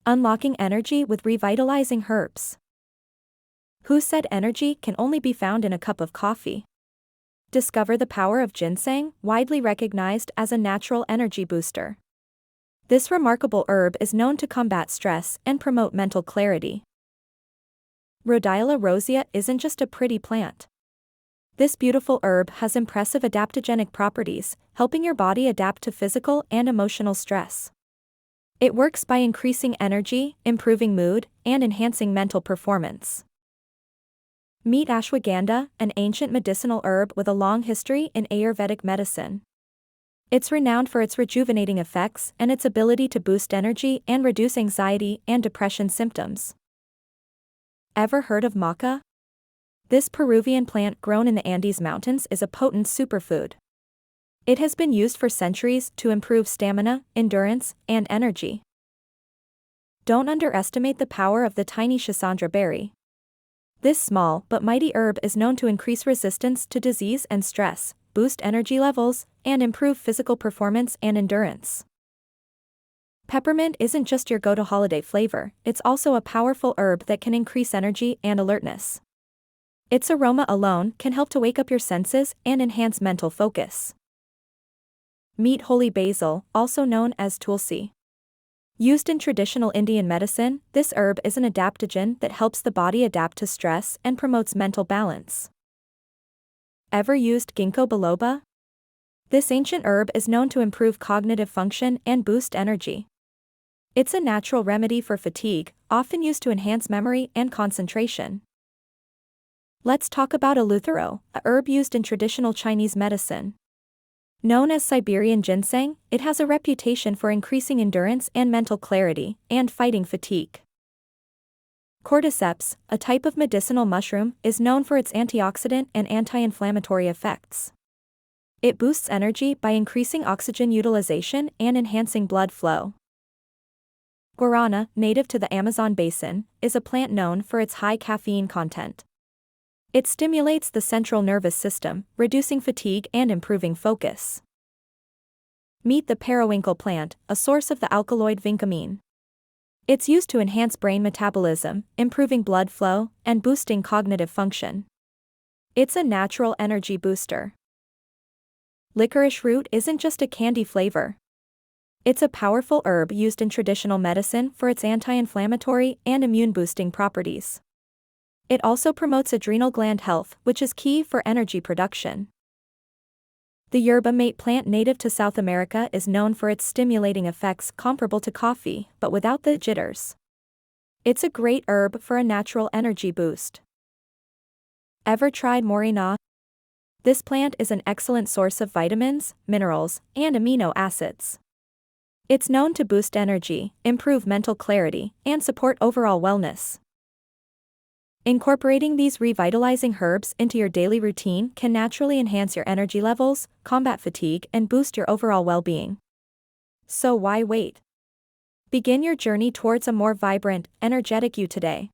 Unlocking energy with revitalizing herbs. Who said energy can only be found in a cup of coffee? Discover the power of ginseng, widely recognized as a natural energy booster. This remarkable herb is known to combat stress and promote mental clarity. Rhodiola rosea isn't just a pretty plant. This beautiful herb has impressive adaptogenic properties, helping your body adapt to physical and emotional stress. It works by increasing energy, improving mood, and enhancing mental performance. Meet ashwagandha, an ancient medicinal herb with a long history in Ayurvedic medicine. It's renowned for its rejuvenating effects and its ability to boost energy and reduce anxiety and depression symptoms. Ever heard of maca? This Peruvian plant grown in the Andes Mountains is a potent superfood. It has been used for centuries to improve stamina, endurance, and energy. Don't underestimate the power of the tiny schisandra berry. This small but mighty herb is known to increase resistance to disease and stress, boost energy levels, and improve physical performance and endurance. Peppermint isn't just your go-to holiday flavor, it's also a powerful herb that can increase energy and alertness. Its aroma alone can help to wake up your senses and enhance mental focus. Meet holy basil, also known as tulsi. Used in traditional Indian medicine, this herb is an adaptogen that helps the body adapt to stress and promotes mental balance. Ever used ginkgo biloba? This ancient herb is known to improve cognitive function and boost energy. It's a natural remedy for fatigue, often used to enhance memory and concentration. Let's talk about eleuthero, a herb used in traditional Chinese medicine. Known as Siberian ginseng, it has a reputation for increasing endurance and mental clarity, and fighting fatigue. Cordyceps, a type of medicinal mushroom, is known for its antioxidant and anti-inflammatory effects. It boosts energy by increasing oxygen utilization and enhancing blood flow. Guarana, native to the Amazon basin, is a plant known for its high caffeine content. It stimulates the central nervous system, reducing fatigue and improving focus. Meet the periwinkle plant, a source of the alkaloid vincamine. It's used to enhance brain metabolism, improving blood flow, and boosting cognitive function. It's a natural energy booster. Licorice root isn't just a candy flavor. It's a powerful herb used in traditional medicine for its anti-inflammatory and immune-boosting properties. It also promotes adrenal gland health, which is key for energy production. The yerba mate plant native to South America is known for its stimulating effects comparable to coffee, but without the jitters. It's a great herb for a natural energy boost. Ever tried morina? This plant is an excellent source of vitamins, minerals, and amino acids. It's known to boost energy, improve mental clarity, and support overall wellness. Incorporating these revitalizing herbs into your daily routine can naturally enhance your energy levels, combat fatigue, and boost your overall well-being. So why wait? Begin your journey towards a more vibrant, energetic you today.